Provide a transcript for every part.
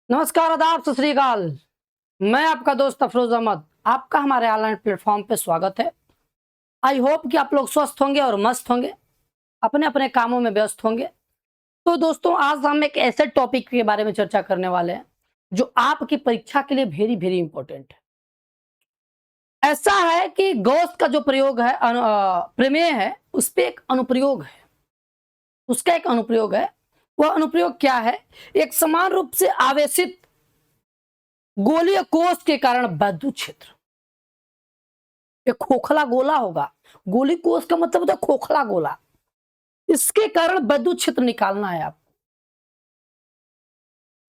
नमस्कार, आदाब, सत श्री अकाल। मैं आपका दोस्त अफरोज अहमद, आपका हमारे ऑनलाइन प्लेटफॉर्म पे स्वागत है। आई होप कि आप लोग स्वस्थ होंगे और मस्त होंगे, अपने अपने कामों में व्यस्त होंगे। तो दोस्तों, आज हम एक ऐसे टॉपिक के बारे में चर्चा करने वाले हैं जो आपकी परीक्षा के लिए वेरी वेरी इंपॉर्टेंट है। ऐसा है कि गॉस का जो प्रयोग है, प्रमेय है, उस पे एक अनुप्रयोग है। उसका एक अनुप्रयोग है। वह अनुप्रयोग क्या है? एक समान रूप से आवेशित गोलीय कोष के कारण विद्युत क्षेत्र, एक खोखला गोला होगा। गोली कोष का मतलब होता है खोखला गोला। इसके कारण विद्युत क्षेत्र निकालना है आपको।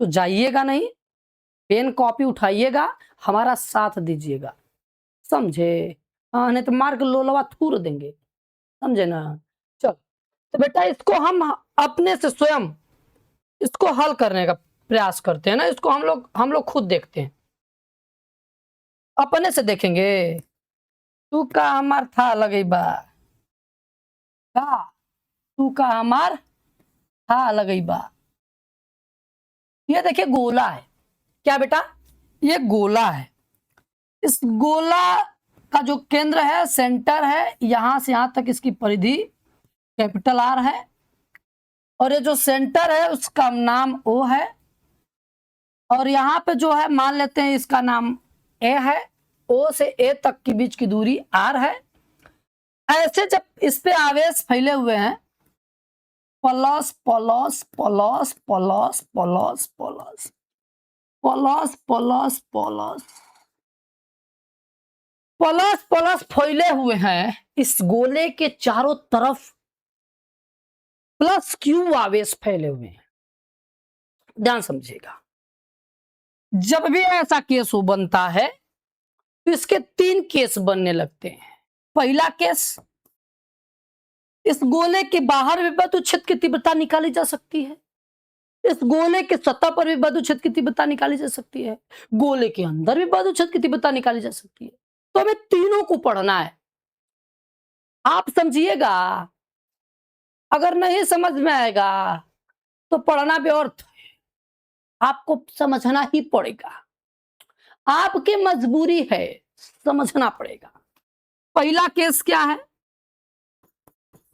तो जाइएगा नहीं, पेन कॉपी उठाइएगा, हमारा साथ दीजिएगा। समझे? हाँ, नहीं तो मार के लोलवा थूर देंगे। समझे ना? चलो, तो बेटा इसको हम अपने से स्वयं इसको हल करने का प्रयास करते हैं ना। इसको हम लोग खुद देखते हैं, अपने से देखेंगे। तू का हमार था लगे बा का, तू का हमार था लगे बा। ये देखिए गोला है। क्या बेटा? ये गोला है। इस गोला का जो केंद्र है, सेंटर है, यहां से यहां तक इसकी परिधि कैपिटल आर है। और ये जो सेंटर है उसका नाम ओ है। और यहां पे जो है मान लेते हैं इसका नाम ए है। ओ से ए तक की बीच की दूरी आर है। ऐसे जब इस पे आवेश फैले हुए हैं, plus plus plus plus plus plus plus plus plus plus plus फैले हुए हैं इस गोले के चारों तरफ। प्लस क्यू आवेश फैले हुए हैं। ध्यान समझिएगा। जब भी ऐसा केस हो बनता है तो इसके तीन केस बनने लगते हैं। पहला केस, इस गोले के बाहर भी विद्युत क्षेत्र की तीव्रता निकाली जा सकती है। इस गोले के सतह पर भी विद्युत क्षेत्र की तीव्रता निकाली जा सकती है। गोले के अंदर भी विद्युत क्षेत्र की तीव्रता निकाली जा सकती है। तो हमें तीनों को पढ़ना है। आप समझिएगा। अगर नहीं समझ में आएगा तो पढ़ना व्यर्थ है। आपको समझना ही पड़ेगा। आपकी मजबूरी है, समझना पड़ेगा। पहला केस क्या है?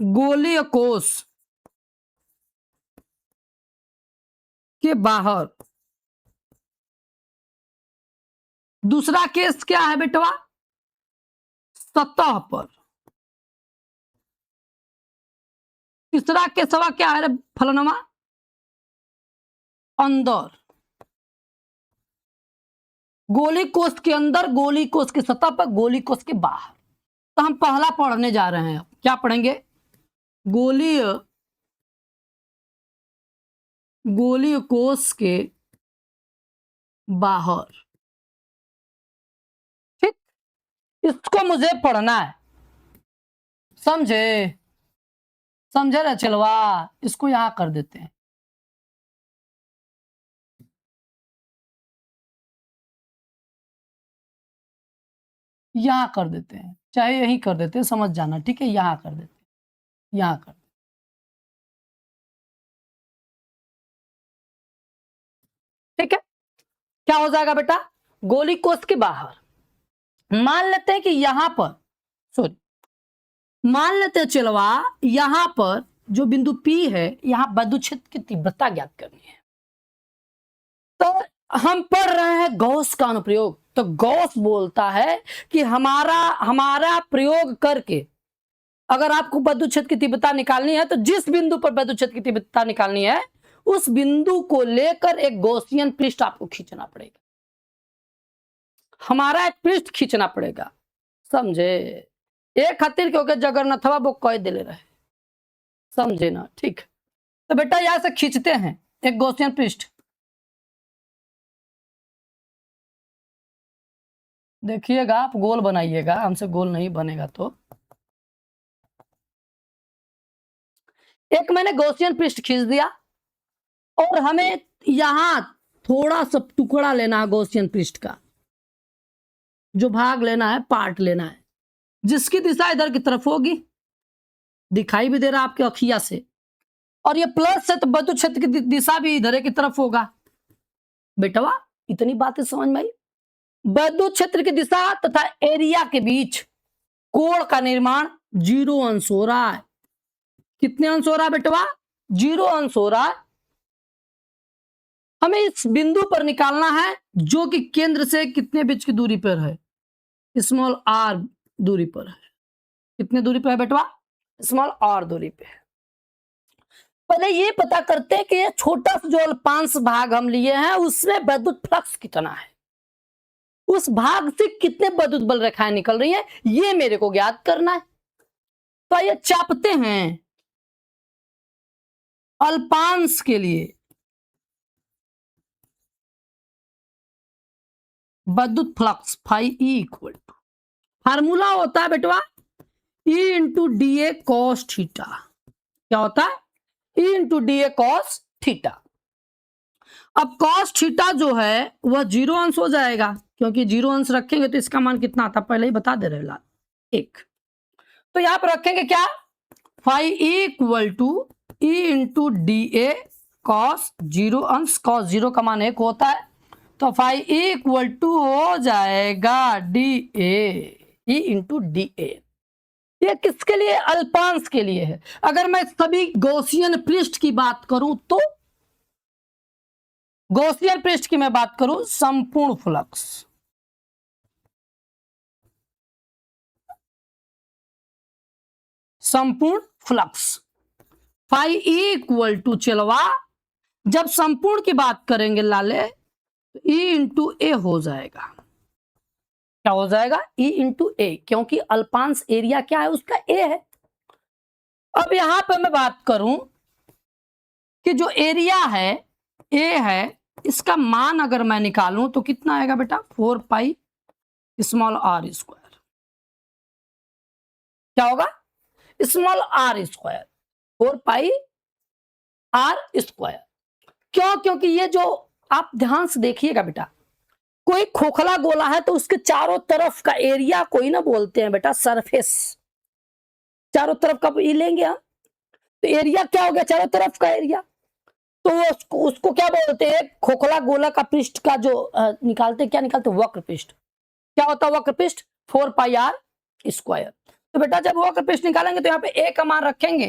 गोलीय कोष के बाहर। दूसरा केस क्या है बेटवा? सतह पर। तीसरा केसवा क्या है रे फलनवा? अंदर। गोली कोष के अंदर, गोली कोष की सतह पर, गोली कोष के बाहर। तो हम पहला पढ़ने जा रहे हैं। क्या पढ़ेंगे? गोलीय गोलीय कोष के बाहर। ठीक, इसको मुझे पढ़ना है। समझे? समझे ना चलवा? इसको यहां कर देते हैं। यहां कर देते हैं, चाहे यही कर देते हैं, समझ जाना। ठीक है, यहां कर देते हैं, यहां कर देते हैं। ठीक है, क्या हो जाएगा बेटा? गोली कोष के बाहर। मान लेते हैं कि यहां पर, सॉरी, मान लेते हैं चलवा, यहां पर जो बिंदु P है, यहां विद्युत क्षेत्र की तीव्रता ज्ञात करनी है। तो हम पढ़ रहे हैं गॉस का अनुप्रयोग। तो गॉस बोलता है कि हमारा हमारा प्रयोग करके अगर आपको विद्युत क्षेत्र की तीव्रता निकालनी है, तो जिस बिंदु पर विद्युत क्षेत्र की तीव्रता निकालनी है, उस बिंदु को लेकर एक गॉसियन पृष्ठ आपको खींचना पड़ेगा। हमारा एक पृष्ठ खींचना पड़ेगा। समझे? एक खातिर क्योंकि जगन्नाथवा वो कह दिले रहे। समझे ना? ठीक। तो बेटा यहां से खींचते हैं एक गॉसियन पृष्ठ। देखिएगा, आप गोल बनाइएगा, हमसे गोल नहीं बनेगा। तो एक मैंने गॉसियन पृष्ठ खींच दिया और हमें यहां थोड़ा सा टुकड़ा लेना है गॉसियन पृष्ठ का, जो भाग लेना है, पार्ट लेना है, जिसकी दिशा इधर की तरफ होगी। दिखाई भी दे रहा है आपके अखिया से। और ये प्लस है तो विद्युत क्षेत्र की दिशा भी इधर की तरफ होगा। बेटवा इतनी बातें समझ में आई। वैद्युत क्षेत्र की दिशा तथा एरिया के बीच कोण का निर्माण 0 अंश हो रहा है। कितने अंश हो रहा है बेटवा? 0 अंश हो रहा है। हमें इस बिंदु पर निकालना है जो कि केंद्र से कितने बीच की दूरी पर है? स्मॉल आर दूरी पर है। कितने दूरी पर है बेटवा? स्मॉल आर दूरी पे है। पहले ये पता करते हैं कि ये छोटा सा जो अल्पांश भाग हम लिए हैं उसमें वैद्युत फ्लक्स कितना है, उस भाग से कितने वैद्युत बल रेखाएं निकल रही हैं, ये मेरे को ज्ञात करना है। तो ये चापते हैं अल्पांश के लिए वैद्युत flux phi E equal to, formula होता है बेटवा E into D A cos theta. क्या होता है? E into D A cos theta. अब कॉस थीटा जो है वह 0 अंश हो जाएगा, क्योंकि 0 अंश रखेंगे तो इसका मान कितना आता पहले ही बता दे रहे लाल, 1। तो यहां पर रखेंगे क्या? Phi equal to E into D A cos 0 अंश, कॉस 0 का मान 1 होता है, तो फाई इक्वल टू हो जाएगा D A, E into D ए। ये किसके लिए? अल्पांश के लिए है। अगर मैं सभी गॉसियन पृष्ठ की बात करूं तो गॉसियन पृष्ठ की मैं बात करूं, संपूर्ण फ्लक्स, संपूर्ण फ्लक्स फाई इक्वल टू, चलवा जब संपूर्ण की बात करेंगे लाले तो ई इंटू ए हो जाएगा। क्या हो जाएगा? ई इंटू ए, क्योंकि अल्पांश एरिया क्या है उसका? ए है। अब यहां पर मैं बात करूं कि जो एरिया है ए है, इसका मान अगर मैं निकालूं तो कितना आएगा बेटा? 4 पाई स्मॉल आर स्क्वायर। क्या होगा? Small are square, 4 pi R square. क्यों? क्योंकि ये जो आप ध्यान से देखिएगा बेटा, कोई खोखला गोला है तो उसके चारों तरफ का एरिया कोई ना बोलते हैं बेटा सरफेस, चारों तरफ का ये लेंगे हम तो एरिया क्या हो गया? चारों तरफ का एरिया। तो उसको क्या बोलते हैं? खोखला गोला का पृष्ठ का जो निकालते, क्या निकालते? वक्र पृष्ठ। क्या होता है वक्र पृष्ठ? 4 पाई आर स्क्वायर। तो बेटा जब वक्र पृष्ठ निकालेंगे तो यहाँ पे ए का मान रखेंगे,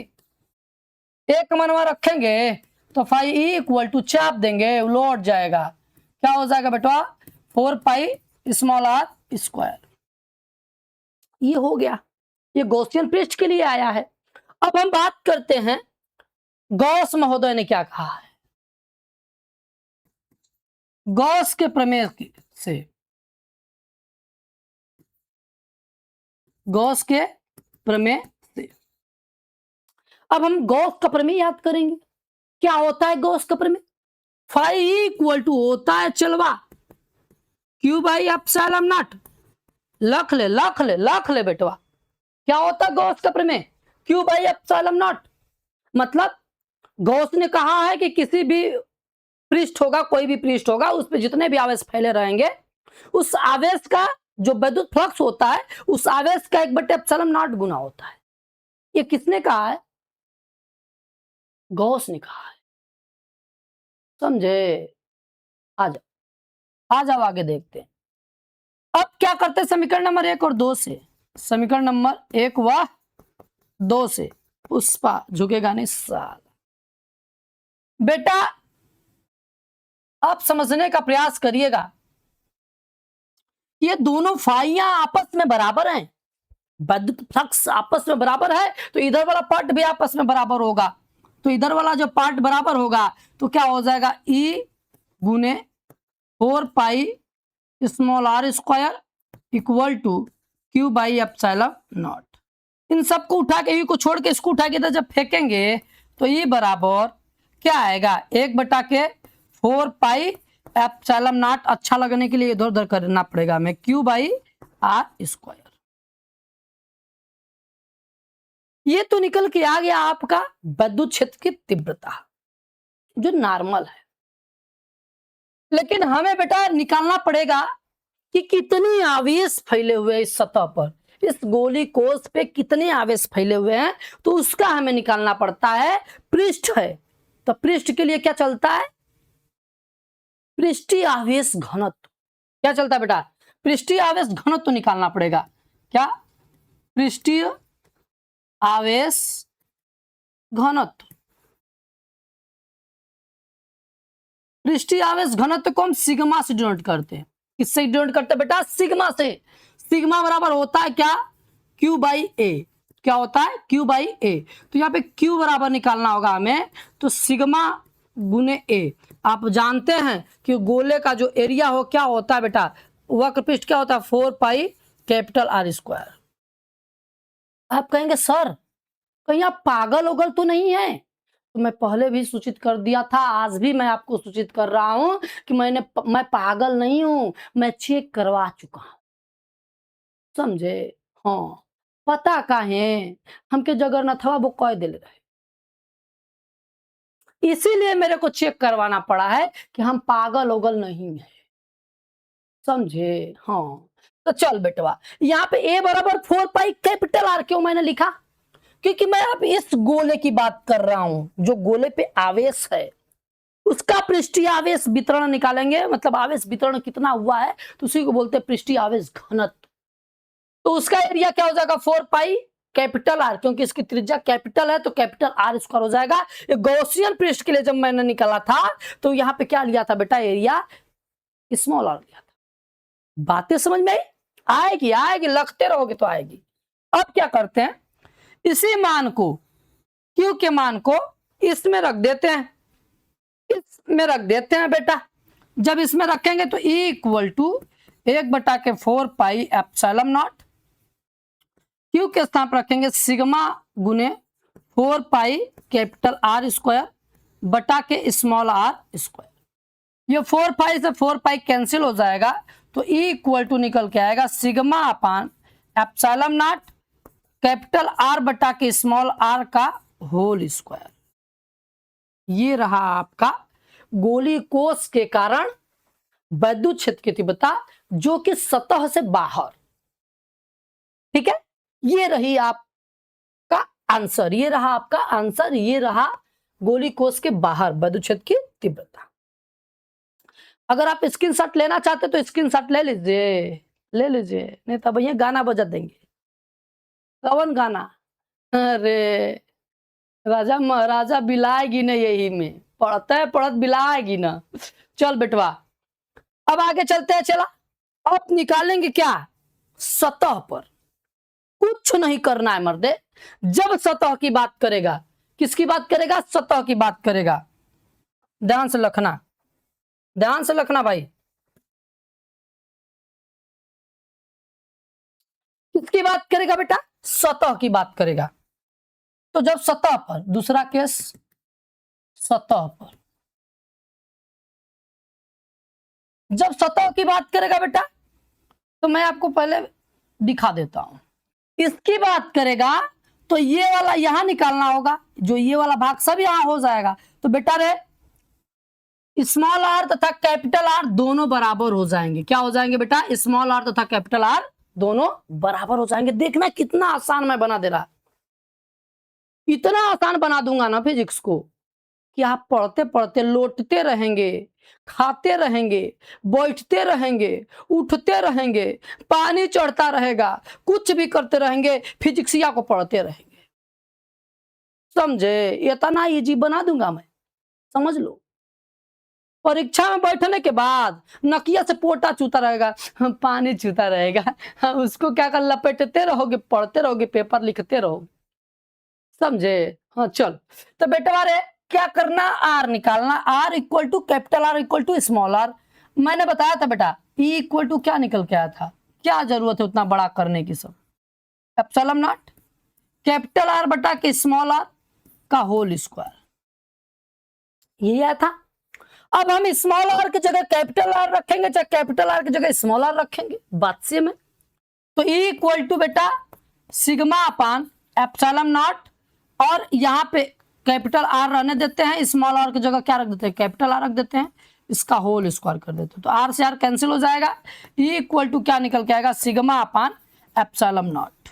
ए का मान वहां रखेंगे तो फाई इक्वल टू चाप देंगे, लौट जाएगा। क्या हो जाएगा बेटा? 4 पाई स्मॉल आर स्क्वायर। ये हो गया, ये गॉसियन पृष्ठ के लिए आया है। अब हम बात करते हैं गॉस महोदय ने क्या कहा है। गॉस के प्रमेय से, गॉस के प्रमेय से अब हम गॉस का प्रमेय याद करेंगे। क्या होता है गॉस का प्रमेय? फाई इक्वल टू होता है चलवा क्यू बाई एप्सिलॉन नॉट। लख ले लख ले लख ले बेटवा। क्या होता है गॉस का प्रमेय? Q by epsilon not. मतलब गॉस ने कहा है कि किसी भी पृष्ठ होगा, कोई भी पृष्ठ होगा, उस पर जितने भी आवेश फैले रहेंगे, उस आवेश का जो विद्युत फ्लक्स होता है उस आवेश का 1/एप्सिलॉन नॉट गुना होता है। ये किसने कहा है? गॉस ने कहा है। समझे? आ जाओ आ जाओ आगे देखते हैं। अब क्या करते हैं समीकरण नंबर 1 और 2 से, समीकरण नंबर 1 व 2 से। पुष्पा झुकेगा नहीं साल। बेटा आप समझने का प्रयास करिएगा, ये दोनों फाइयां आपस में बराबर हैं, विद्युत फ्लक्स आपस में बराबर है, तो इधर वाला पार्ट भी आपस में बराबर होगा। तो इधर वाला जो पार्ट बराबर होगा तो क्या हो जाएगा? ई गुने 4 pi small are square equal to q by epsilon naught. इन सबको उठा के, यू को छोड़ के इसको उठा के इधर जब फेंकेंगे तो ये बराबर क्या आएगा? 1/4 पाई एप्सिलॉन नॉट। अच्छा लगने के लिए इधर उधर करना पड़ेगा हमें, क्यू बाई आर स्क्वायर। ये तो निकल के आ गया आपका विद्युत क्षेत्र की तीव्रता जो नॉर्मल है। लेकिन हमें बेटा निकालना पड़ेगा कि कितनी आवेश फैले हुए हैं इस सतह पर, इस गोली कोष पे कितने आवेश फैले हुए हैं, तो उसका हमें निकालना पड़ता है। पृष्ठ है तो पृष्ठ के लिए क्या चलता है? पृष्ठीय आवेश घनत्व क्या चलता है बेटा, पृष्ठीय आवेश घनत्व निकालना पड़ेगा। क्या, पृष्ठीय आवेश घनत्व। पृष्ठीय आवेश घनत्व को हम सिग्मा से डिनोट करते हैं। किससे डिनोट करते हैं बेटा, सिग्मा से। सिग्मा बराबर होता है क्या, Q बाई ए। क्या होता है, Q बाई ए। तो यहाँ पे Q बराबर निकालना होगा हमें, तो सिग्मा गुने ए। आप जानते हैं कि गोले का जो एरिया हो क्या होता है बेटा, वक्र पृष्ठ क्या होता है, 4 पाई कैपिटल आर स्क्वायर। आप कहेंगे सर कहीं आप पागल उगल तो नहीं है, तो मैं पहले भी सूचित कर दिया था, आज भी मैं आपको सूचित कर रहा हूं कि मैं पागल नहीं हूं, मैं चेक करवा चुका हूं, समझे। हाँ, पता काहे हमके जगन्नाथवा वो कह दिले रहे, इसीलिए मेरे को चेक करवाना पड़ा है कि हम पागल उगल नहीं है, समझे। हाँ, तो चल बेटवा, यहाँ पे ए बराबर 4 पाई कैपिटल आर क्यों मैंने लिखा, क्योंकि मैं अब इस गोले की बात कर रहा हूं, जो गोले पे आवेश है उसका पृष्ठीय आवेश वितरण निकालेंगे, मतलब आवेश वितरण कितना हुआ है, तो उसी को बोलते हैं पृष्ठीय आवेश घनत्व। तो उसका एरिया क्या हो जाएगा, 4 पाई कैपिटल आर, क्योंकि इसकी त्रिज्या कैपिटल है तो कैपिटल आर स्क्वायर हो जाएगा। ये गॉसियन पृष्ठ के लिए जब मैंने निकाला था तो यहाँ पे क्या लिया था बेटा, एरिया स्मॉल आर लिया था। बातें समझ में आई, आएगी आएगी, लगते रहोगे तो आएगी। अब क्या करते हैं, इसी मान को, क्यू के मान को इसमें रख देते हैं, इसमें रख देते हैं बेटा। जब इसमें रखेंगे तो E equal to 1/4 pi epsilon naught, Q के स्थान पर रखेंगे सिग्मा गुने 4 पाई कैपिटल आर स्क्वायर बटा के स्मॉल आर स्क्वायर। ये 4 पाई से 4 पाई कैंसिल हो जाएगा, तो E इक्वल टू निकल के आएगा sigma upon epsilon naught capital are बटा के स्मॉल आर का होल स्क्वायर। ये रहा आपका गोली कोष के कारण वैद्युत क्षेत्र की तीव्रता जो कि सतह से बाहर, ठीक है। ये रही आपका आंसर, ये रहा आपका आंसर, ये रहा गोली कोष के बाहर वैद्युत क्षेत्र की तीव्रता। अगर आप स्क्रीनशॉट लेना चाहते तो स्क्रीनशॉट ले लीजिए, ले लीजिए, नहीं तो भैया गाना बजा देंगे। कौन गाना, अरे राजा महाराजा बिलाएगी ना, यही में पढ़ते पढ़त बिलाएगी ना। चल बेटवा, अब आगे चलते हैं, चला। अब निकालेंगे क्या, सतह पर कुछ नहीं करना है मर्दे। जब सतह की बात करेगा, किसकी बात करेगा, सतह की बात करेगा, ध्यान से रखना, ध्यान से रखना भाई। किसकी बात करेगा बेटा, सतह की बात करेगा। तो जब सतह पर, दूसरा केस सतह पर, जब सतह की बात करेगा बेटा, तो मैं आपको पहले दिखा देता हूं। इसकी बात करेगा तो ये वाला यहां निकालना होगा, जो ये वाला भाग सब यहां हो जाएगा। तो बेटा रे, स्मॉल आर तथा कैपिटल आर दोनों बराबर हो जाएंगे। क्या हो जाएंगे बेटा, स्मॉल आर तथा कैपिटल आर दोनों बराबर हो जाएंगे। देखना कितना आसान मैं बना दे रहा, इतना आसान बना दूंगा ना फिजिक्स को कि आप पढ़ते पढ़ते लौटते रहेंगे, खाते रहेंगे, बैठते रहेंगे, उठते रहेंगे, पानी चढ़ता रहेगा, कुछ भी करते रहेंगे, फिजिक्सिया को पढ़ते रहेंगे, समझे। इतना इजी बना दूंगा मैं, समझ लो। परीक्षा में बैठने के बाद नकिया से पोटा चूता रहेगा, पानी चूता रहेगा, उसको क्या कर, लपेटते रहोगे, पढ़ते रहोगे, पेपर लिखते रहोगे, समझे। हाँ चल, तो बेटा रे क्या करना, आर निकालना, R equal to capital R equal to small R. मैंने बताया था बेटा ई इक्वल टू क्या निकल के आया था, क्या जरूरत है उतना बड़ा करने की, सब एप्सिलॉन नॉट कैपिटल आर बटा के स्मॉल आर का होल स्क्वायर, यही आया था। अब हम स्मॉल आर की जगह कैपिटल आर रखेंगे, चाहे कैपिटल आर की जगह स्मॉल आर रखेंगे, बात से में। तो ई इक्वल टू बेटा सिग्मा अपान एप्सिलॉन नॉट, और यहां पे कैपिटल आर रहने देते हैं, स्मॉल आर की जगह क्या रख देते हैं, कैपिटल आर रख देते हैं, इसका होल स्क्वायर कर देते हैं। तो आर से आर कैंसिल हो जाएगा, ई इक्वल टू क्या निकल के आएगा, सिग्मा अपान एप्सिलॉन नॉट।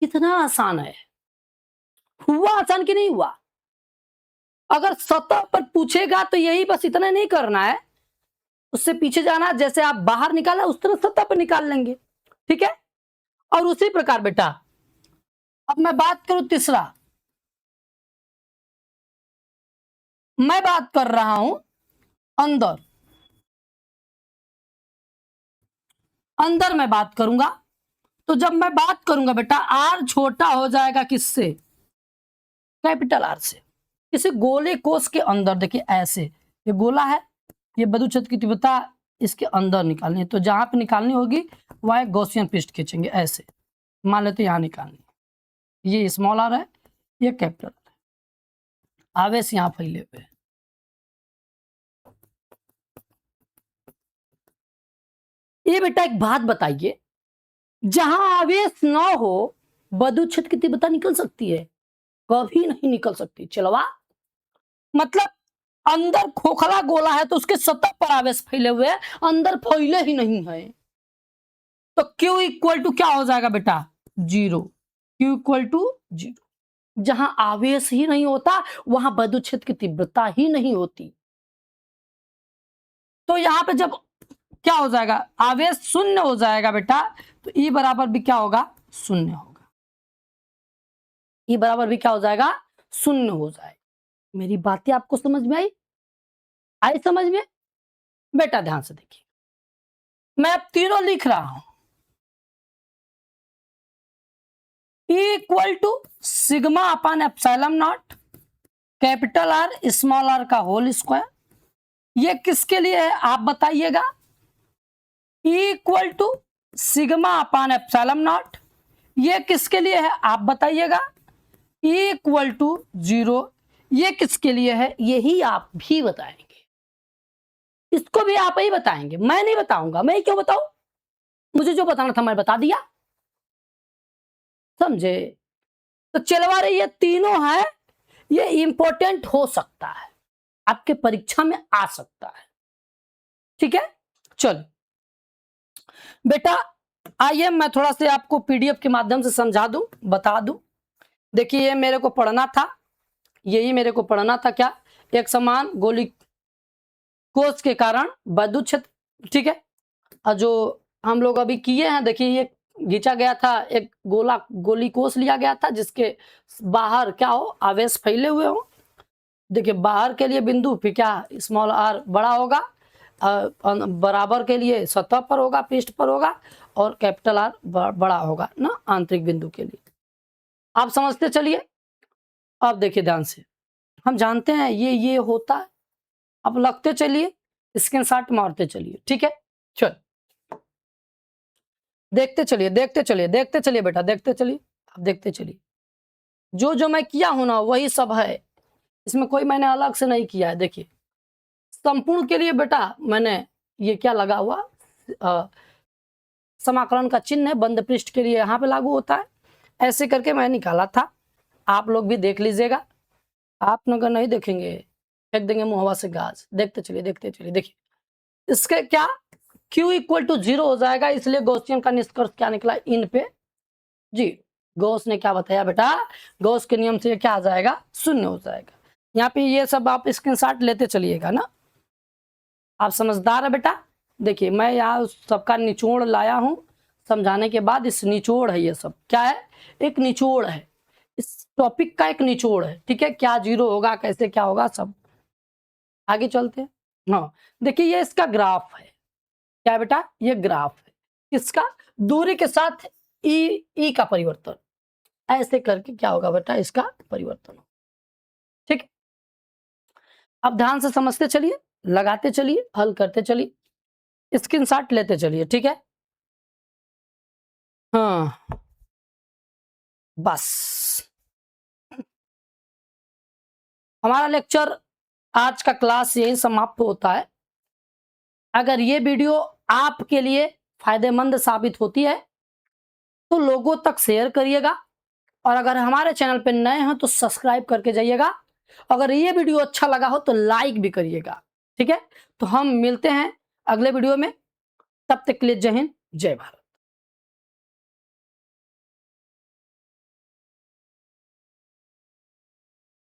कितना आसान है, हुआ आसान कि नहीं हुआ, अगर सतह पर पूछेगा तो यही बस इतना नहीं करना है, उससे पीछे जाना, जैसे आप बाहर निकाला उस तरह सतह पर निकाल लेंगे, ठीक है। और उसी प्रकार बेटा अब मैं बात करूं तीसरा, मैं बात कर रहा हूं अंदर, अंदर मैं बात करूंगा। तो जब मैं बात करूंगा बेटा आर छोटा हो जाएगा किससे, कैपिटल आर से। किसी गोले कोष के अंदर देखिए ऐसे, ये गोला है, ये बधु क्षेत्र की तीव्रता इसके अंदर निकालनी है, तो जहां पे निकालनी होगी वह एक गॉसियन पृष्ठ खींचेंगे ऐसे, मान लेते यहां निकालनी, ये स्मॉल आर है, ये कैपिटल आर है, आवेश यहां फैले हुए हैं। ये बेटा एक बात बताइए, जहां आवेश न हो बधु क्षेत्र की तीव्रता निकल सकती है, कभी नहीं निकल सकती। चलवा मतलब अंदर खोखला गोला है तो उसके सतह पर आवेश फैले हुए हैं, अंदर फैले ही नहीं है, तो Q इक्वल टू क्या हो जाएगा बेटा, 0। Q equal to 0। जहां आवेश ही नहीं होता वहां बधु क्षेत्र की तीव्रता ही नहीं होती। तो यहां पे जब क्या हो जाएगा, आवेश शून्य हो जाएगा बेटा, तो E बराबर भी क्या होगा, शून्य होगा। E बराबर भी क्या हो जाएगा, शून्य हो जाएगा। मेरी बातें आपको समझ में आई, आई समझ में बेटा? ध्यान से देखिए, मैं अब तीनों लिख रहा हूं, E equal to sigma upon epsilon naught capital R small R का होल स्क्वायर। ये किसके लिए है आप बताइएगा, E equal to sigma upon epsilon naught, ये किसके लिए है आप बताइएगा, E इक्वल टू 0, ये किसके लिए है यही आप भी बताएंगे, इसको भी आप ही बताएंगे, मैं नहीं बताऊंगा। मैं क्यों बताऊं, मुझे जो बताना था मैं बता दिया, समझे? तो चलवा रही ये तीनों है, ये इंपॉर्टेंट हो सकता है, आपके परीक्षा में आ सकता है, ठीक है। चल बेटा आइए मैं थोड़ा से आपको पीडीएफ के माध्यम से समझा दूं, बता दूं। देखिए ये मेरे को पढ़ना था, यही मेरे को पढ़ना था, क्या, एक समान गोली कोष के कारण बधु क्षेत्र, ठीक है। और जो हम लोग अभी किए हैं, देखिए ये खींचा गया था, एक गोली कोष लिया गया था जिसके बाहर क्या हो, आवेश फैले हुए हो। देखिए बाहर के लिए बिंदु फिर क्या, स्मॉल आर बड़ा होगा, बराबर के लिए सतह पर होगा, पृष्ठ पर होगा, और कैपिटल आर बड़ा होगा ना आंतरिक बिंदु के लिए। आप समझते चलिए। अब देखिए ध्यान से, हम जानते हैं ये होता है, अब लगते चलिए, स्क्रीनशॉट मारते चलिए, ठीक है। चल देखते चलिए देखते चलिए देखते चलिए बेटा, देखते चलिए, अब देखते चलिए, जो जो मैं किया हूं ना वही सब है, इसमें कोई मैंने अलग से नहीं किया है। देखिए संपूर्ण के लिए बेटा मैंने ये क्या लगा हुआ, समाकलन का चिन्ह है, बंद पृष्ठ के लिए यहाँ पे लागू होता है, ऐसे करके मैं निकाला था, आप लोग भी देख लीजिएगा। आप अगर नहीं देखेंगे फेंक देंगे मुंह हवा से गाज। देखते चलिए देखते चलिए, देखिए इसके क्या Q इक्वल टू 0 हो जाएगा, इसलिए गॉसियन का निष्कर्ष क्या निकला, इन पे जी। गॉस ने क्या बताया बेटा, गॉस के नियम से क्या आ जाएगा, शून्य हो जाएगा। यहाँ पे ये सब आप स्क्रीनशॉट लेते चलिएगा ना, आप समझदार है बेटा। देखिए मैं यहाँ सबका निचोड़ लाया हूं, समझाने के बाद इस निचोड़ है, ये सब क्या है, एक निचोड़ है, इस टॉपिक का एक निचोड़ है, ठीक है। क्या 0 होगा, कैसे क्या होगा, सब आगे चलते हैं। हाँ देखिए ये इसका ग्राफ है, क्या बेटा, ये ग्राफ है किसका, दूरी के साथ ई का परिवर्तन, ऐसे करके क्या होगा बेटा, इसका परिवर्तन, ठीक है। अब ध्यान से समझते चलिए, लगाते चलिए, हल करते चलिए, स्क्रीनशॉट लेते चलिए, ठीक है। हाँ बस हमारा लेक्चर आज का क्लास यही समाप्त होता है। अगर ये वीडियो आपके लिए फायदेमंद साबित होती है तो लोगों तक शेयर करिएगा, और अगर हमारे चैनल पर नए हैं तो सब्सक्राइब करके जाइएगा। अगर ये वीडियो अच्छा लगा हो तो लाइक भी करिएगा, ठीक है। तो हम मिलते हैं अगले वीडियो में, तब तक के लिए जय हिंद जय भारत।